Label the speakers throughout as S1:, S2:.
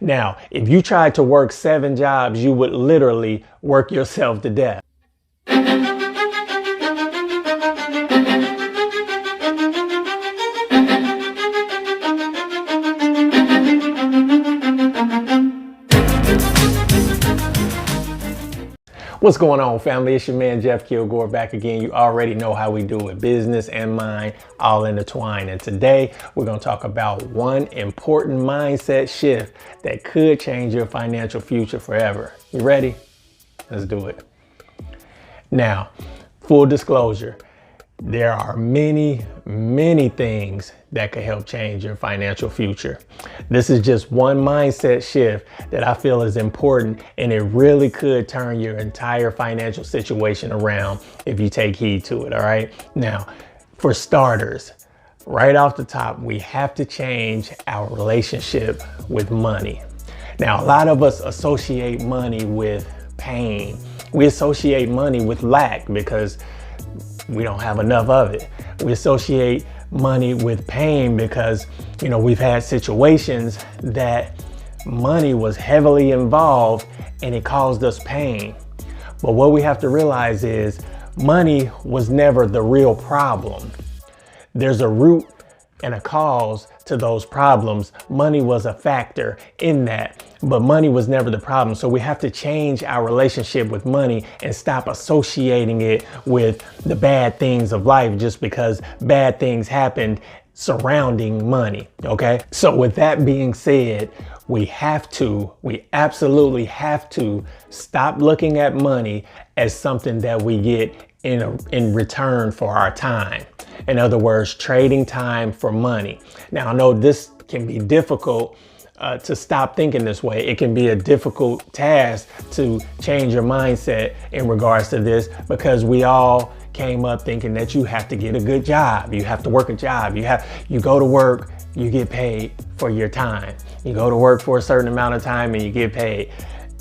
S1: Now, if you tried to work 7 jobs, you would literally work yourself to death. What's going on, family? It's your man, Jeff Kilgore, back again. You already know how we do it. Business and mind all intertwined. And today we're going to talk about one important mindset shift that could change your financial future forever. You ready? Let's do it. Now, full disclosure, there are many things that could help change your financial future. This is just one mindset shift that I feel is important, and it really could turn your entire financial situation around if you take heed to it, all right? Now, for starters, right off the top, we have to change our relationship with money. Now, a lot of us associate money with pain. We associate money with lack because we don't have enough of it. We associate money with pain because, we've had situations that money was heavily involved and it caused us pain. But what we have to realize is money was never the real problem. There's a root and a cause to those problems. Money was a factor in that, but money was never the problem. So we have to change our relationship with money and stop associating it with the bad things of life just because bad things happened surrounding money. Okay. So with that being said, we absolutely have to stop looking at money as something that we get in return for our time. In other words, trading time for money. Now, I know this can be difficult to stop thinking this way. It can be a difficult task to change your mindset in regards to this because we all came up thinking that you have to get a good job. You have to work a job. You go to work, you get paid for your time. You go to work for a certain amount of time and you get paid.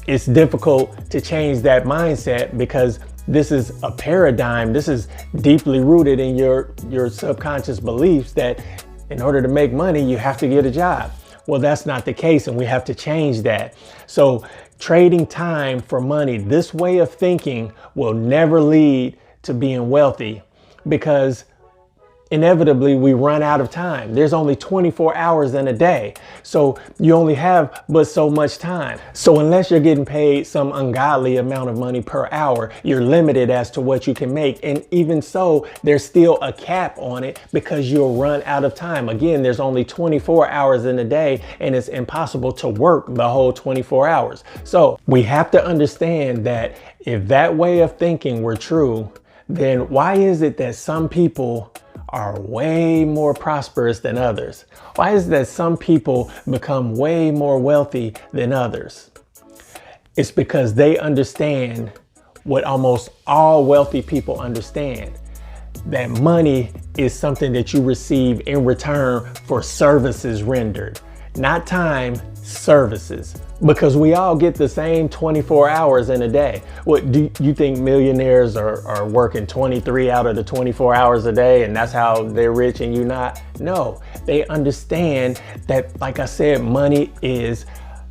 S1: It's difficult to change that mindset because this is a paradigm. This is deeply rooted in your subconscious beliefs that in order to make money, you have to get a job. Well, that's not the case, and we have to change that. So trading time for money, this way of thinking will never lead to being wealthy because inevitably we run out of time. There's only 24 hours in a day. So you only have but so much time. So unless you're getting paid some ungodly amount of money per hour, you're limited as to what you can make. And even so, there's still a cap on it because you'll run out of time. Again, there's only 24 hours in a day and it's impossible to work the whole 24 hours. So we have to understand that if that way of thinking were true, then why is it that some people are way more prosperous than others? Why is it that some people become way more wealthy than others? It's because they understand what almost all wealthy people understand, that money is something that you receive in return for services rendered, not time, services. Because we all get the same 24 hours in a day. What do you think millionaires are working 23 out of the 24 hours a day and that's how they're rich and you not? No, they understand that, like I said, money is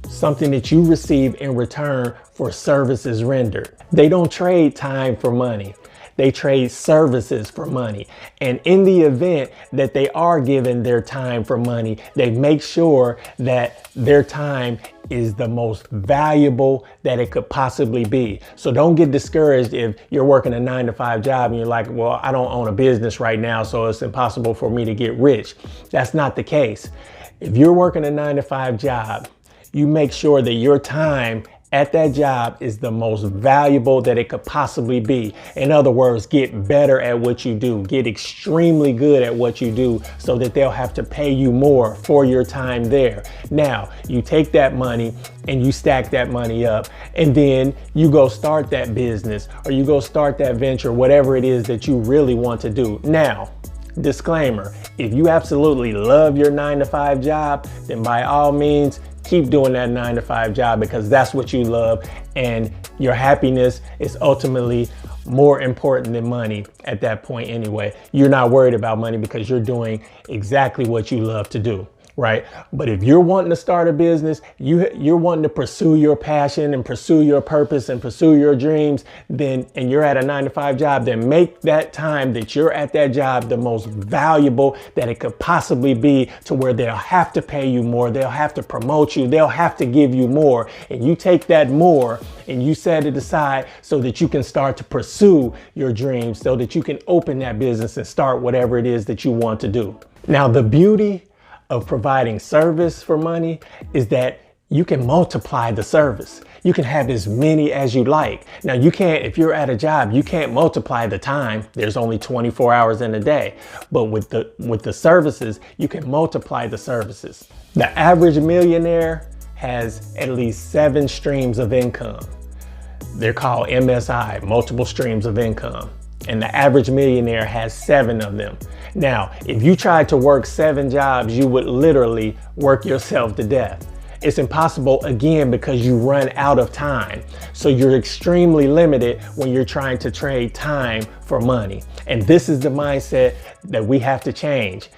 S1: something that you receive in return for services rendered. They don't trade time for money. They trade services for money. And in the event that they are given their time for money, they make sure that their time is the most valuable that it could possibly be. So don't get discouraged if you're working a 9-to-5 job and you're like, well, I don't own a business right now, so it's impossible for me to get rich. That's not the case. If you're working a 9-to-5 job, you make sure that your time at that job is the most valuable that it could possibly be. In other words, get better at what you do, get extremely good at what you do so that they'll have to pay you more for your time there. Now, you take that money and you stack that money up and then you go start that business or you go start that venture, whatever it is that you really want to do. Now, disclaimer, if you absolutely love your 9-to-5 job, then by all means, keep doing that 9-to-5 job because that's what you love and your happiness is ultimately more important than money at that point anyway. You're not worried about money because you're doing exactly what you love to do. right? But if you're wanting to start a business, you're wanting to pursue your passion and pursue your purpose and pursue your dreams, then, and you're at a 9-to-5 job, then make that time that you're at that job the most valuable that it could possibly be, to where they'll have to pay you more, they'll have to promote you, they'll have to give you more. And you take that more and you set it aside so that you can start to pursue your dreams, so that you can open that business and start whatever it is that you want to do. Now, the beauty of providing service for money is that you can multiply the service. You can have as many as you like. Now, you can't, if you're at a job, you can't multiply the time. There's only 24 hours in a day. But with the services, you can multiply the services. The average millionaire has at least 7 streams of income. They're called MSI, multiple streams of income. And the average millionaire has 7 of them. Now, if you tried to work 7 jobs, you would literally work yourself to death. It's impossible, again, because you run out of time. So you're extremely limited when you're trying to trade time for money. And this is the mindset that we have to change.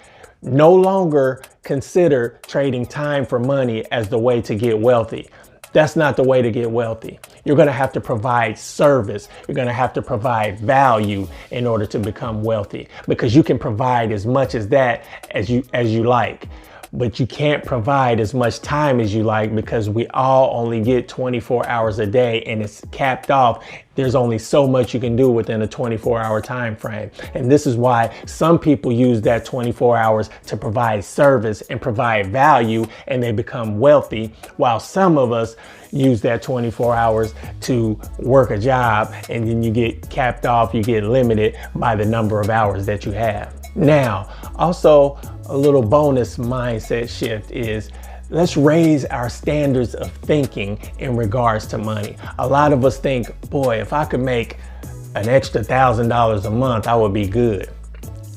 S1: No longer consider trading time for money as the way to get wealthy. That's not the way to get wealthy. You're going to have to provide service. You're going to have to provide value in order to become wealthy, because you can provide as much as that as you like. But you can't provide as much time as you like, because we all only get 24 hours a day, and it's capped off. There's only so much you can do within a 24-hour time frame. And this is why some people use that 24 hours to provide service and provide value, and they become wealthy, while some of us use that 24 hours to work a job, and then you get capped off, you get limited by the number of hours that you have. Now, also a little bonus mindset shift is, let's raise our standards of thinking in regards to money. A lot of us think, boy, if I could make an extra $1,000 a month, I would be good.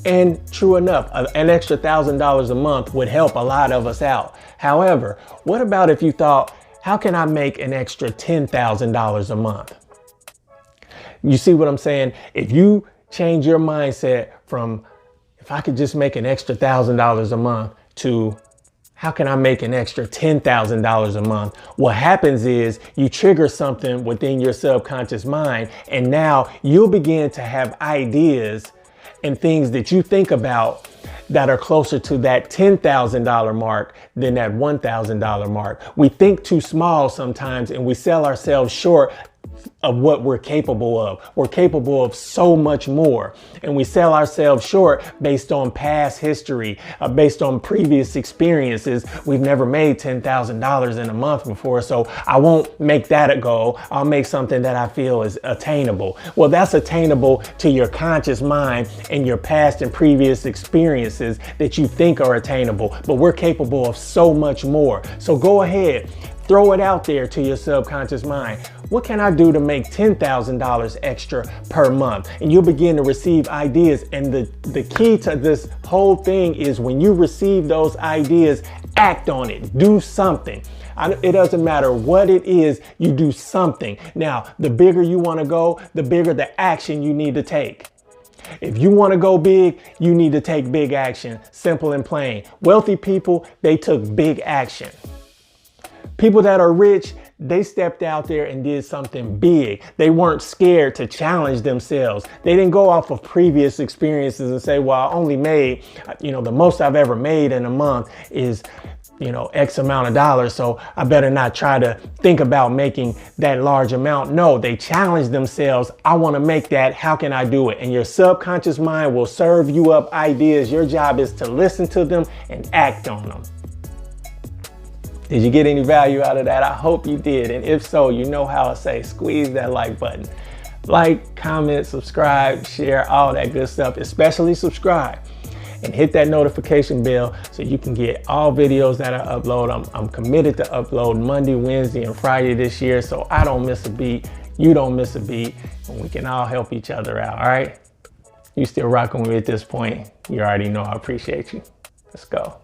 S1: And true enough, an extra $1,000 a month would help a lot of us out. However, what about if you thought, how can I make an extra $10,000 a month? You see what I'm saying? If you change your mindset from, if I could just make an extra $1,000 a month, to how can I make an extra $10,000 a month? What happens is you trigger something within your subconscious mind, and now you'll begin to have ideas and things that you think about that are closer to that $10,000 mark than that $1,000 mark. We think too small sometimes, and we sell ourselves short of what we're capable of. We're capable of so much more, and we sell ourselves short based on past history, based on previous experiences. We've never made $10,000 in a month before, so I won't make that a goal. I'll make something that I feel is attainable. Well, that's attainable to your conscious mind and your past and previous experiences that you think are attainable, but we're capable of so much more. So go ahead, throw it out there to your subconscious mind. What can I do to make $10,000 extra per month? And you'll begin to receive ideas. And the key to this whole thing is, when you receive those ideas, act on it. Do something. It doesn't matter what it is, you do something. Now, the bigger you want to go, the bigger the action you need to take. If you want to go big, you need to take big action. Simple and plain. Wealthy people, they took big action. People that are rich, they stepped out there and did something big. They weren't scared to challenge themselves. They didn't go off of previous experiences and say, well, I only made, the most I've ever made in a month is, X amount of dollars, so I better not try to think about making that large amount. No, they challenged themselves. I want to make that. How can I do it? And your subconscious mind will serve you up ideas. Your job is to listen to them and act on them. Did you get any value out of that? I hope you did. And if so, you know how I say, squeeze that like button. Like, comment, subscribe, share, all that good stuff, especially subscribe. And hit that notification bell so you can get all videos that I upload. I'm committed to upload Monday, Wednesday, and Friday this year, so I don't miss a beat. You don't miss a beat, and we can all help each other out, all right? You still rocking with me at this point. You already know I appreciate you. Let's go.